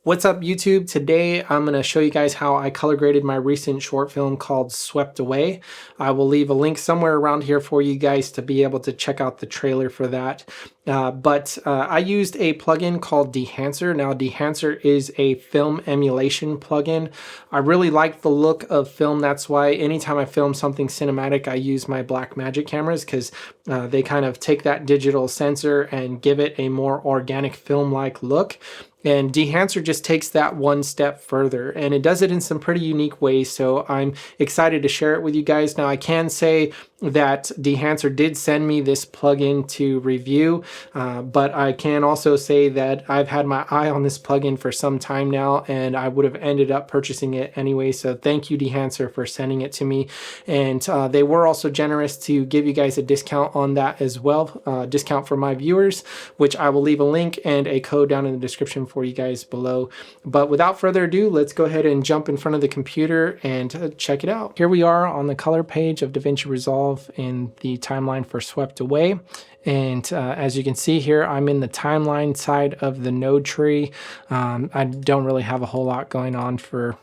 What's up YouTube? Today I'm going to show you guys how I color graded my recent short film called Swept Away. I will leave a link somewhere around here for you guys to be able to check out the trailer for that. I used a plugin called Dehancer. Now Dehancer is a film emulation plugin. I really like the look of film. That's why anytime I film something cinematic I use my Blackmagic cameras, because they kind of take that digital sensor and give it a more organic film-like look. And Dehancer just takes that one step further, and it does it in some pretty unique ways, so I'm excited to share it with you guys. Now I can say that Dehancer did send me this plugin to review, but I can also say that I've had my eye on this plugin for some time now, and I would have ended up purchasing it anyway, so thank you Dehancer for sending it to me. And they were also generous to give you guys a discount on that as well, discount for my viewers, which I will leave a link and a code down in the description for you guys below. But without further ado, let's go ahead and jump in front of the computer and check it out. Here we are on the color page of DaVinci Resolve in the timeline for Swept Away. And as you can see here, I'm in the timeline side of the node tree. I don't really have a whole lot going on for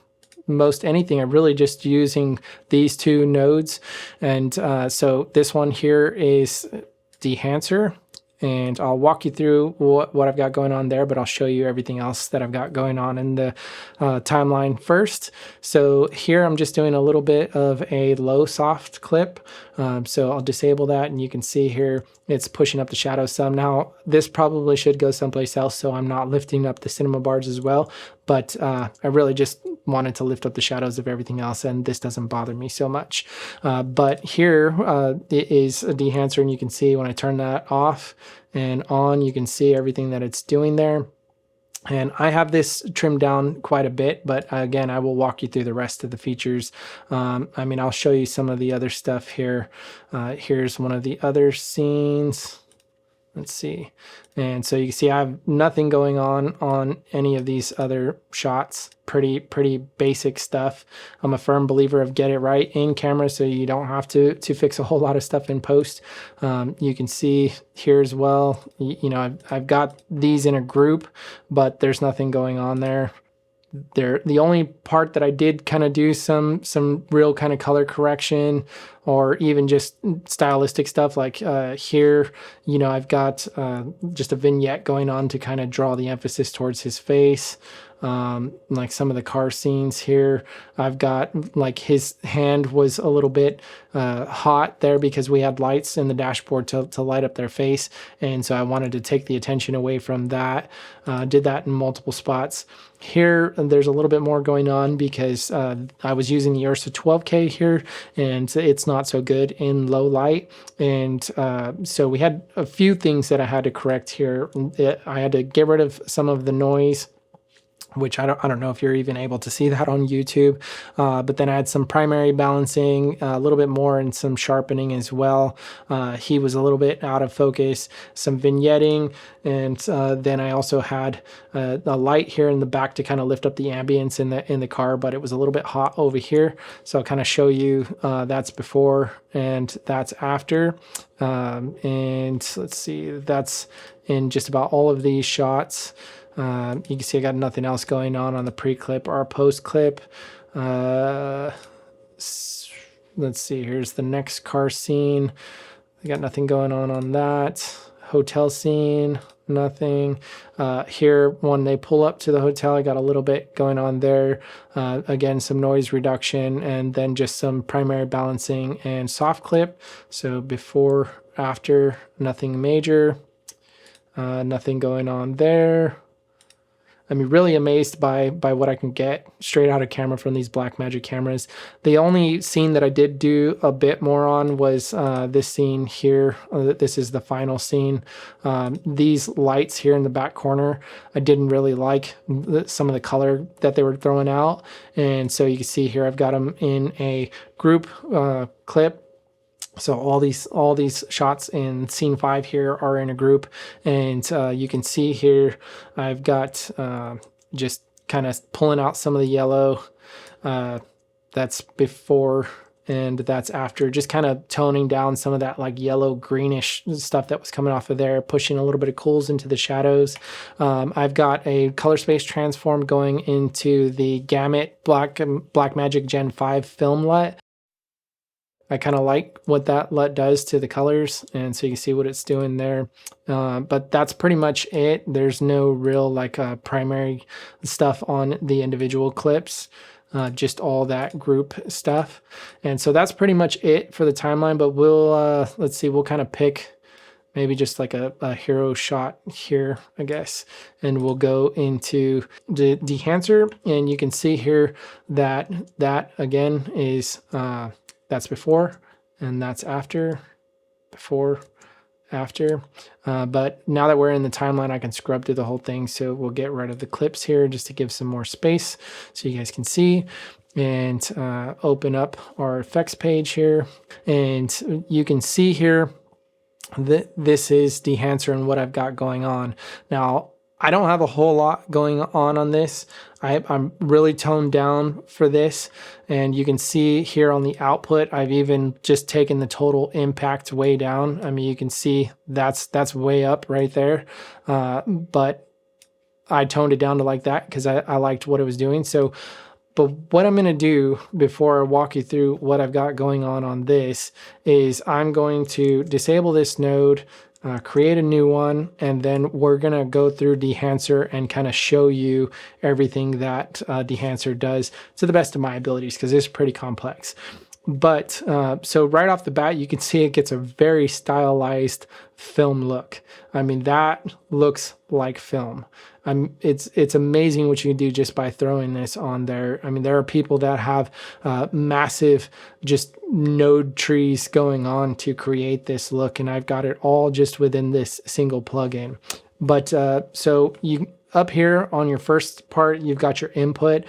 most anything. I'm really just using these two nodes. And so this one here is Dehancer. And I'll walk you through what I've got going on there, but I'll show you everything else that I've got going on in the timeline first. So here I'm just doing a little bit of a low soft clip. So I'll disable that, and you can see here it's pushing up the shadow some. Now this probably should go someplace else, so I'm not lifting up the cinema bars as well, but I really just wanted to lift up the shadows of everything else, and this doesn't bother me so much. But here it is a Dehancer, and you can see when I turn that off and on, you can see everything that it's doing there. And I have this trimmed down quite a bit, but again, I will walk you through the rest of the features. I mean, I'll show you some of the other stuff here. Here's one of the other scenes. Let's see. And so you can see I have nothing going on any of these other shots. Pretty basic stuff. I'm a firm believer of get it right in camera, so you don't have to fix a whole lot of stuff in post. You can see here as well, you know, I've got these in a group, but there's nothing going on there. The only part that I did kind of do some real kind of color correction or even just stylistic stuff, like here, you know, I've got just a vignette going on to kind of draw the emphasis towards his face. Like some of the car scenes here, I've got like his hand was a little bit hot there because we had lights in the dashboard to light up their face, and so I wanted to take the attention away from that. Did that in multiple spots. Here there's a little bit more going on because I was using the Ursa 12K here, and it's not so good in low light, and so we had a few things that I had to correct here. I had to get rid of some of the noise, which I don't know if you're even able to see that on YouTube, but then I had some primary balancing, a little bit more, and some sharpening as well. He was a little bit out of focus, some vignetting, and then I also had a light here in the back to kind of lift up the ambience in the car, but it was a little bit hot over here, so I'll kind of show you that's before and that's after. And let's see, that's in just about all of these shots. You can see I got nothing else going on the pre-clip or post-clip. Let's see, here's the next car scene. I got nothing going on that. Hotel scene, nothing. Here, when they pull up to the hotel, I got a little bit going on there. Again, some noise reduction, and then just some primary balancing and soft clip. So before, after, nothing major. Nothing going on there. I mean, really amazed by what I can get straight out of camera from these Blackmagic cameras. The only scene that I did do a bit more on was this scene here. This is the final scene. These lights here in the back corner, I didn't really like some of the color that they were throwing out. And so you can see here, I've got them in a group clip. So all these shots in scene 5 here are in a group, and you can see here I've got just kind of pulling out some of the yellow. That's before and that's after, just kind of toning down some of that like yellow greenish stuff that was coming off of there, pushing a little bit of cools into the shadows. I've got a color space transform going into the Gamut Blackmagic Gen 5 film LUT. I kind of like what that LUT does to the colors, and so you can see what it's doing there. But that's pretty much it. There's no real like primary stuff on the individual clips. Just all that group stuff. And so that's pretty much it for the timeline, but we'll, let's see, we'll kind of pick maybe just like a hero shot here, I guess. And we'll go into the Dehancer, and you can see here that that again is, that's before, and that's after, before, after. But now that we're in the timeline, I can scrub through the whole thing. So we'll get rid of the clips here just to give some more space so you guys can see, and open up our effects page here. And you can see here that this is Dehancer and what I've got going on. Now, I don't have a whole lot going on this. I'm really toned down for this, and you can see here on the output, I've even just taken the total impact way down. I mean, you can see that's way up right there, but I toned it down to like that because I liked what it was doing. So, but what I'm going to do before I walk you through what I've got going on this is I'm going to disable this node, create a new one, and then we're going to go through Dehancer and kind of show you everything that Dehancer does to the best of my abilities, because it's pretty complex. But so right off the bat, you can see it gets a very stylized film look. I mean, that looks like film. It's amazing what you can do just by throwing this on there. I mean, there are people that have massive just node trees going on to create this look, and I've got it all just within this single plugin. But so you up here on your first part, you've got your input.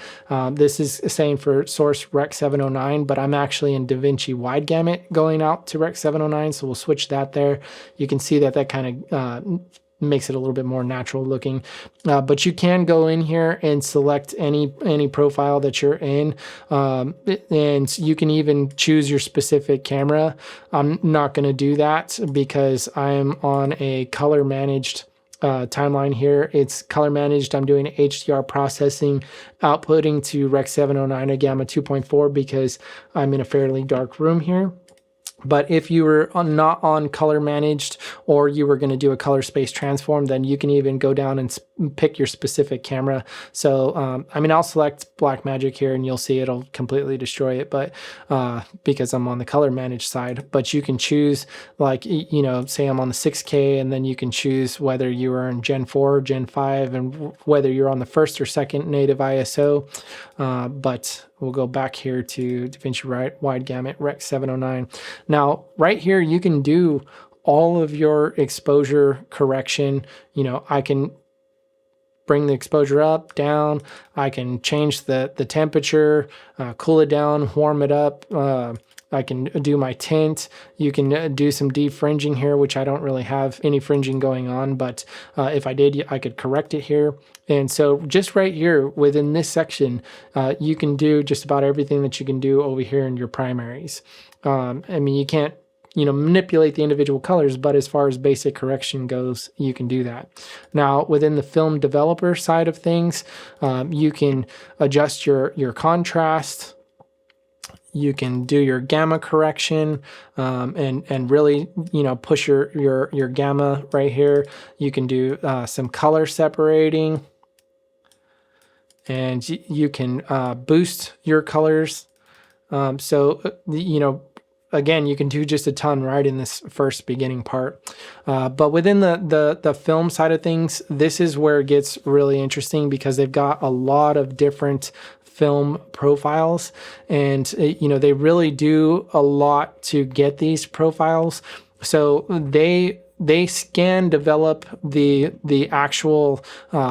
This is saying for source Rec 709, but I'm actually in DaVinci Wide Gamut going out to Rec 709, so we'll switch that there. You can see that that kind of makes it a little bit more natural looking. But you can go in here and select any profile that you're in, and you can even choose your specific camera. I'm not going to do that because I'm on a color managed timeline here. It's color managed. I'm doing HDR processing, outputting to Rec 709 a gamma 2.4 because I'm in a fairly dark room here. But if you were not on color managed, or you were going to do a color space transform, then you can even go down and pick your specific camera. So, I mean, I'll select Blackmagic here and you'll see it'll completely destroy it, but because I'm on the color managed side. But you can choose, like, you know, say I'm on the 6K, and then you can choose whether you are in Gen 4 or Gen 5 and whether you're on the first or second native ISO. But we'll go back here to DaVinci Wide Gamut Rec 709. Now, right here, you can do all of your exposure correction. You know, I can bring the exposure up, down. I can change the temperature, cool it down, warm it up. I can do my tint. You can do some defringing here, which I don't really have any fringing going on, but if I did, I could correct it here. And so just right here within this section, you can do just about everything that you can do over here in your primaries. I mean, you can't, you know, manipulate the individual colors, but as far as basic correction goes, you can do that. Now, within the film developer side of things, you can adjust your contrast. You can do your gamma correction, and really, you know, push your gamma right here. You can do some color separating, and you can boost your colors. So, you know, again, you can do just a ton right in this first beginning part. But within the film side of things, this is where it gets really interesting because they've got a lot of different film profiles, and you know, they really do a lot to get these profiles. So they scan, develop the actual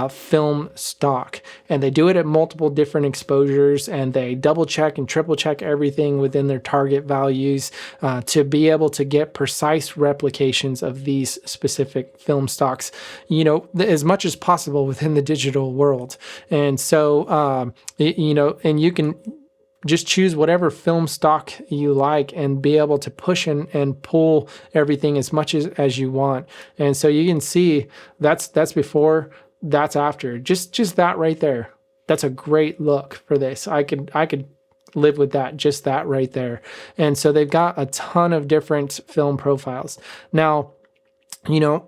film stock, and they do it at multiple different exposures, and they double check and triple check everything within their target values to be able to get precise replications of these specific film stocks, you know, as much as possible within the digital world. And so, you know, and you can just choose whatever film stock you like and be able to push and pull everything as much as you want. And so you can see that's before, that's after. Just that right there. That's a great look for this. I could live with that, just that right there. And so they've got a ton of different film profiles. Now, you know,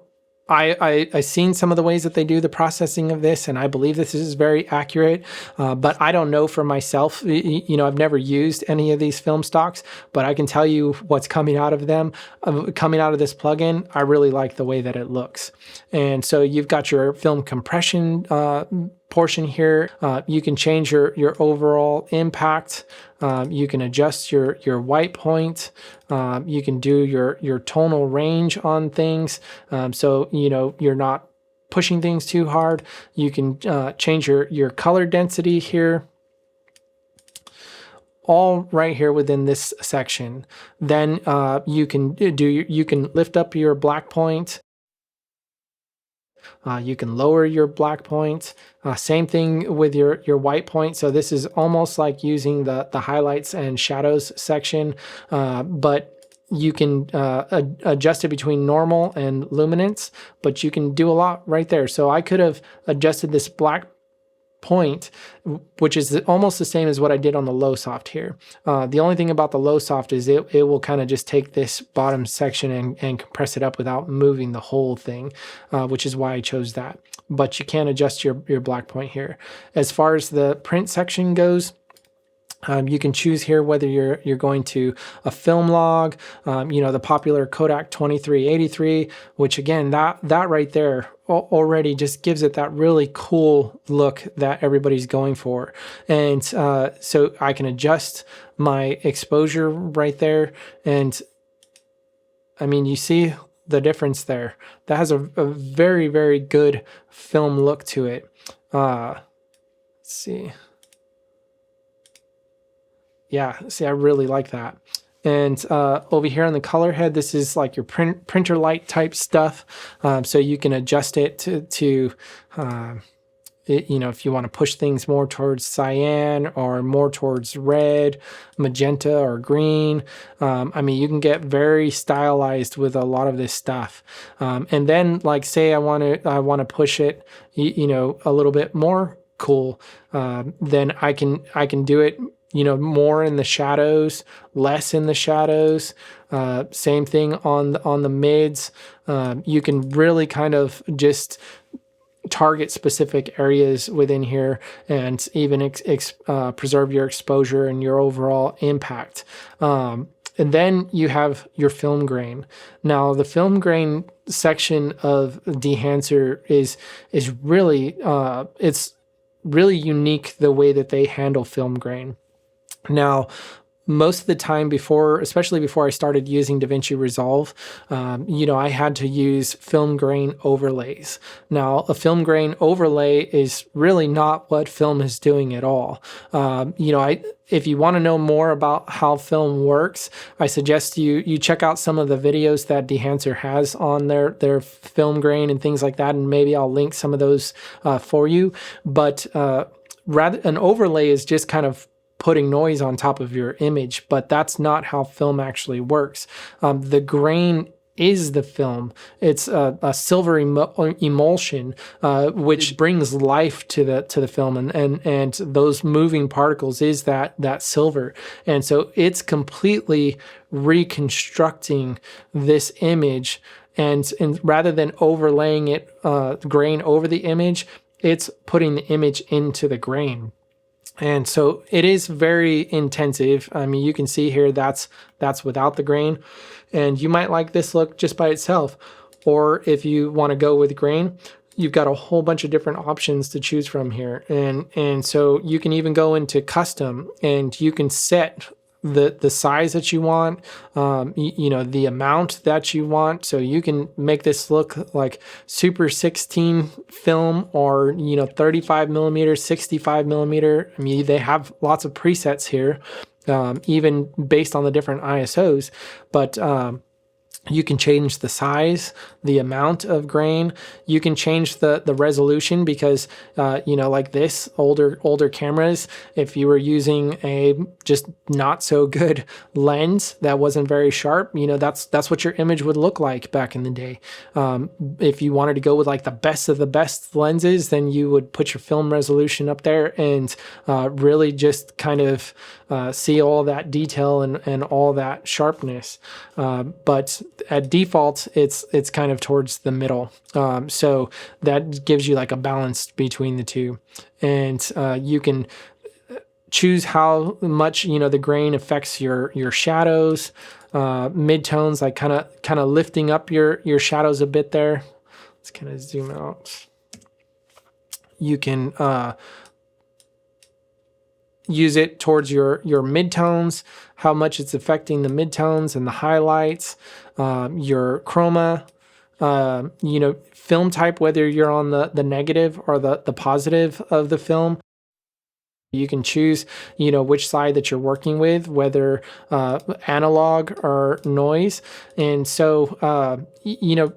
I seen some of the ways that they do the processing of this, and I believe this is very accurate, but I don't know for myself. You know, I've never used any of these film stocks, but I can tell you what's coming out of them, coming out of this plugin. I really like the way that it looks. And so you've got your film compression portion here. You can change your overall impact. You can adjust your white point. You can do your tonal range on things. So, you know, you're not pushing things too hard. You can change your color density here. All right here within this section. Then you can lift up your black point. You can lower your black point. Same thing with your white point. So this is almost like using the highlights and shadows section, but you can adjust it between normal and luminance, but you can do a lot right there. So I could have adjusted this black point, which is almost the same as what I did on the low soft here. The only thing about the low soft is it will kind of just take this bottom section and compress it up without moving the whole thing, which is why I chose that. But you can adjust your black point here. As far as the print section goes, you can choose here whether you're going to a film log, you know, the popular Kodak 2383, which again, that right there already just gives it that really cool look that everybody's going for. And so I can adjust my exposure right there. And I mean, you see the difference there. That has a very, very good film look to it. Let's see. Yeah, see, I really like that. And over here on the color head, this is like your printer light type stuff. So you can adjust it to you know, if you want to push things more towards cyan or more towards red, magenta, or green. I mean, you can get very stylized with a lot of this stuff. And then, like, say I want to push it, you know, a little bit more cool. Then I can do it, you know, more in the shadows, less in the shadows. Same thing on the mids. You can really kind of just target specific areas within here and even preserve your exposure and your overall impact. And then you have your film grain. Now, the film grain section of Dehancer is really it's really unique the way that they handle film grain. Now, most of the time especially before I started using DaVinci Resolve, you know, I had to use film grain overlays. Now, a film grain overlay is really not what film is doing at all. You know, if you want to know more about how film works, I suggest you check out some of the videos that Dehancer has on their film grain and things like that, and maybe I'll link some of those for you. But rather, an overlay is just kind of putting noise on top of your image, but that's not how film actually works. The grain is the film. It's a silver emulsion, which brings life to the film, and those moving particles is that silver. And so it's completely reconstructing this image, and rather than overlaying it, grain over the image, it's putting the image into the grain. And so it is very intensive. I mean, you can see here that's without the grain, and you might like this look just by itself. Or if you want to go with grain, you've got a whole bunch of different options to choose from here. And so you can even go into custom, and you can set the size that you want, you know, the amount that you want. So you can make this look like Super 16 film, or, you know, 35 millimeter, 65 millimeter. I mean, they have lots of presets here, even based on the different ISOs. But You can change the size, the amount of grain. You can change the resolution because, you know, like this older cameras, if you were using a just not so good lens that wasn't very sharp, you know, that's what your image would look like back in the day. If you wanted to go with like the best of the best lenses, then you would put your film resolution up there and really just kind of see all that detail and all that sharpness. But at default, it's kind of towards the middle. So that gives you like a balance between the two. And you can choose how much, you know, the grain affects your shadows, midtones, like kind of lifting up your shadows a bit there. Let's kind of zoom out. You can use it towards your midtones, how much it's affecting the midtones and the highlights, your chroma, you know, film type, whether you're on the negative or the positive of the film. You can choose, you know, which side that you're working with, whether analog or noise. And so, you know,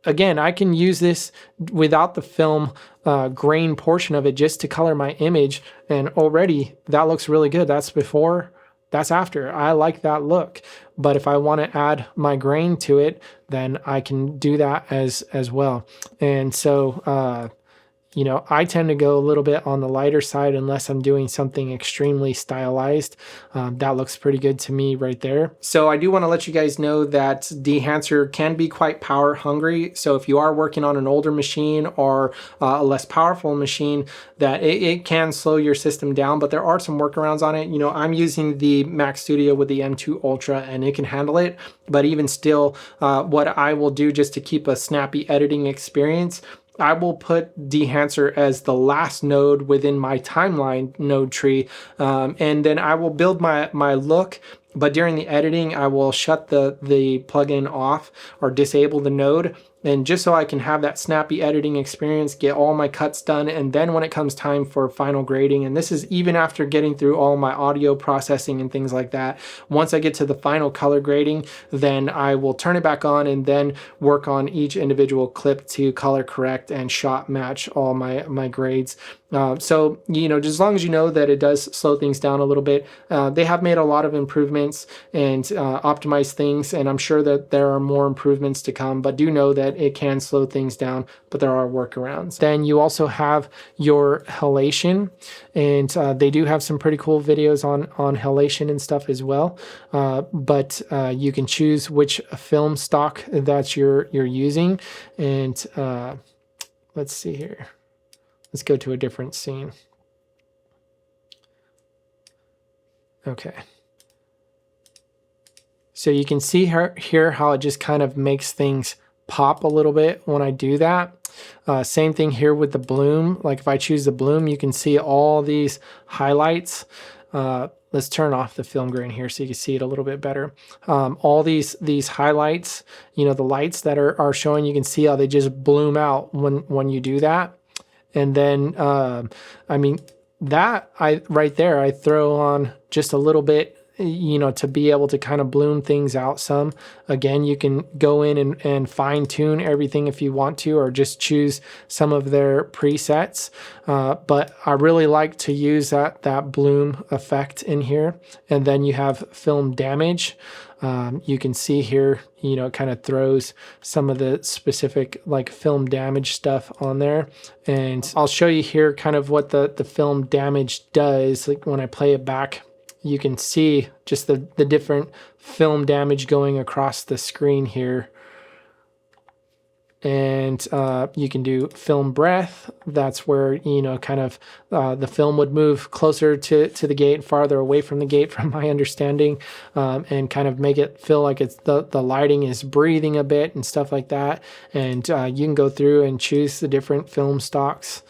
again, I can use this without the film grain portion of it just to color my image. And already that looks really good. That's before, that's after. I like that look. But if I want to add my grain to it, then I can do that as well. And so, you know, I tend to go a little bit on the lighter side unless I'm doing something extremely stylized. That looks pretty good to me right there. So I do want to let you guys know that Dehancer can be quite power hungry. So if you are working on an older machine or a less powerful machine, that it can slow your system down, but there are some workarounds on it. You know, I'm using the Mac Studio with the M2 Ultra and it can handle it. But even still, what I will do just to keep a snappy editing experience, I will put Dehancer as the last node within my timeline node tree, and then I will build my look. But during the editing, I will shut the plugin off or disable the node, and just so I can have that snappy editing experience, get all my cuts done, and then when it comes time for final grading, and this is even after getting through all my audio processing and things like that, once I get to the final color grading, then I will turn it back on and then work on each individual clip to color correct and shot match all my grades. So, you know, just as long as you know that it does slow things down a little bit, they have made a lot of improvements and optimized things, and I'm sure that there are more improvements to come, but do know that it can slow things down, but there are workarounds. Then you also have your halation, and they do have some pretty cool videos on halation and stuff as well, but you can choose which film stock that you're using, and let's see here. Let's go to a different scene. Okay. So you can see here how it just kind of makes things pop a little bit when I do that. Same thing here with the bloom. Like if I choose the bloom, you can see all these highlights. Let's turn off the film grain here so you can see it a little bit better. All these highlights, you know, the lights that are showing, you can see how they just bloom out when you do that. And then, I mean, that right there, I throw on just a little bit, you know, to be able to kind of bloom things out some. Again, you can go in and fine tune everything if you want to, or just choose some of their presets. But I really like to use that bloom effect in here. And then you have film damage. You can see here, you know, it kind of throws some of the specific like film damage stuff on there. And I'll show you here kind of what the film damage does. Like when I play it back, you can see just the different film damage going across the screen here. And you can do film breath. That's where, you know, kind of the film would move closer to the gate, farther away from the gate, from my understanding, and kind of make it feel like it's the lighting is breathing a bit and stuff like that. And you can go through and choose the different film stocks.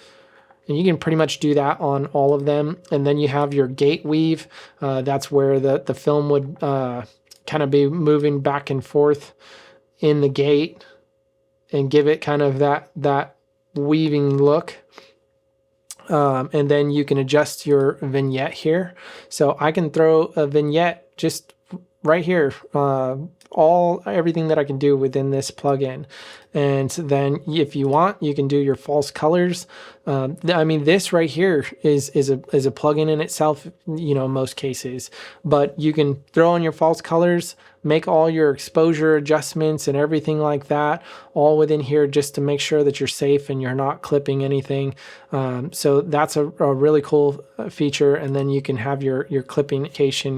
And you can pretty much do that on all of them. And then you have your gate weave. That's where the film would kind of be moving back and forth in the gate and give it kind of that weaving look. And then you can adjust your vignette here. So I can throw a vignette just right here, everything that I can do within this plugin. And then if you want, you can do your false colors. I mean, this right here is a plugin in itself, you know, in most cases, but you can throw in your false colors, make all your exposure adjustments and everything like that all within here, just to make sure that you're safe and you're not clipping anything. So that's a really cool feature. And then you can have your clipping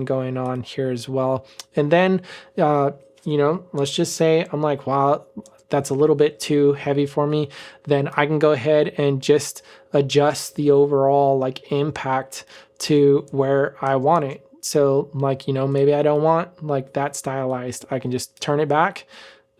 going on here as well. And then, you know, let's just say I'm like, wow, that's a little bit too heavy for me. Then I can go ahead and just adjust the overall like impact to where I want it. So like, you know, maybe I don't want like that stylized. I can just turn it back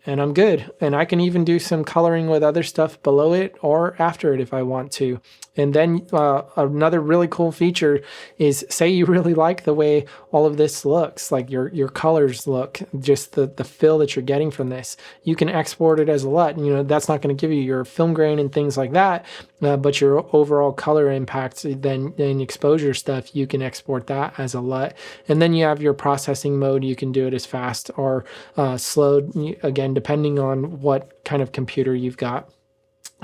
and I'm good. And I can even do some coloring with other stuff below it or after it if I want to. And then another really cool feature is, say you really like the way all of this looks, like your colors look, just the feel that you're getting from this. You can export it as a LUT. You know, that's not going to give you your film grain and things like that, but your overall color impact, then exposure stuff, you can export that as a LUT. And then you have your processing mode. You can do it as fast or slowed, again, depending on what kind of computer you've got.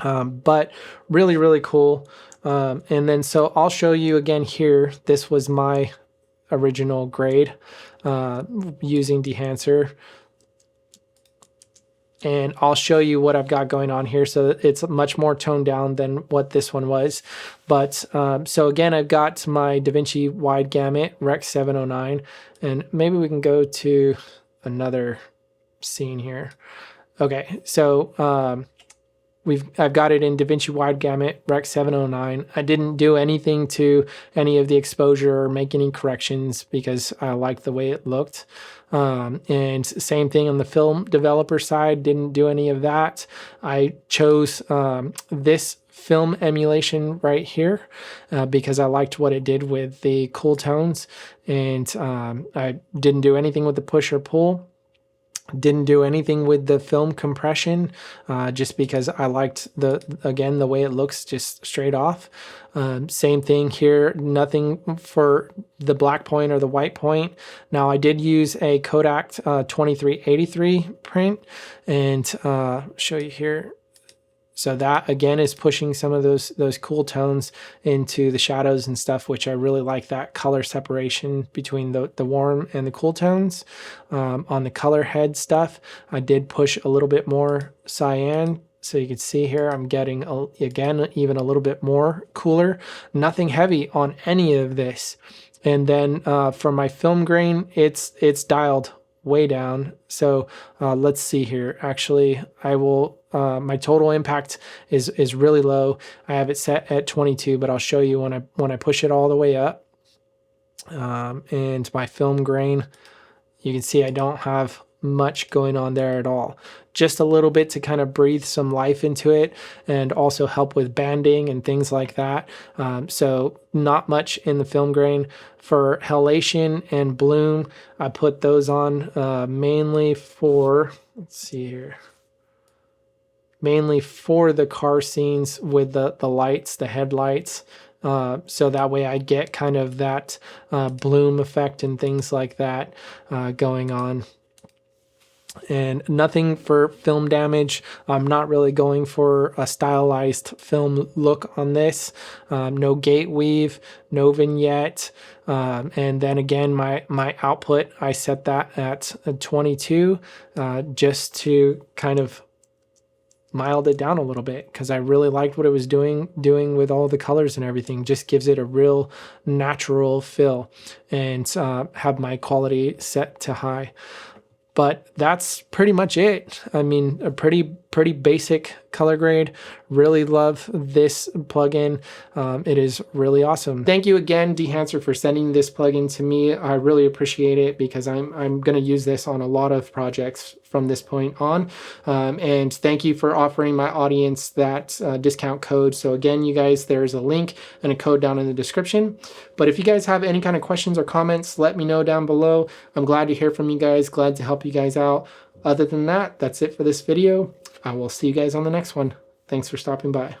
But really, really cool. And then so I'll show you again here. This was my original grade using Dehancer. And I'll show you what I've got going on here. So it's much more toned down than what this one was. But so again, I've got my DaVinci wide gamut Rec 709. And maybe we can go to another scene here. Okay, so I've got it in DaVinci wide gamut Rec 709. I didn't do anything to any of the exposure or make any corrections because I liked the way it looked. And same thing on the film developer side, didn't do any of that. I chose this film emulation right here because I liked what it did with the cool tones, and I didn't do anything with the push or pull. Didn't do anything with the film compression just because I liked again the way it looks just straight off. Same thing here, nothing for the black point or the white point. Now I did use a Kodak 2383 print, and show you here. So that again is pushing some of those cool tones into the shadows and stuff, which I really like, that color separation between the warm and the cool tones. On the color head stuff, I did push a little bit more cyan. So you can see here, I'm getting, again, even a little bit more cooler. Nothing heavy on any of this. And then for my film grain, it's dialed way down. So let's see here. Actually, I will, my total impact is really low. I have it set at 22, but I'll show you when I push it all the way up. And my film grain, you can see I don't have much going on there at all. Just a little bit to kind of breathe some life into it and also help with banding and things like that. So not much in the film grain. For halation and bloom, I put those on mainly for, let's see here, mainly for the car scenes with the lights, the headlights. So that way I get kind of that bloom effect and things like that going on. And nothing for film damage. I'm not really going for a stylized film look on this. No gate weave, no vignette. And then again, my output, I set that at 22 just to kind of mild it down a little bit because I really liked what it was doing with all the colors and everything. Just gives it a real natural feel, and have my quality set to high. But that's pretty much it. I mean, a pretty basic color grade. Really love this plugin. It is really awesome. Thank you again, Dehancer, for sending this plugin to me. I really appreciate it because I'm going to use this on a lot of projects from this point on. And thank you for offering my audience that discount code. So again, you guys, there's a link and a code down in the description. But if you guys have any kind of questions or comments, let me know down below. I'm glad to hear from you guys. Glad to help you guys out. Other than that, that's it for this video. I will see you guys on the next one. Thanks for stopping by.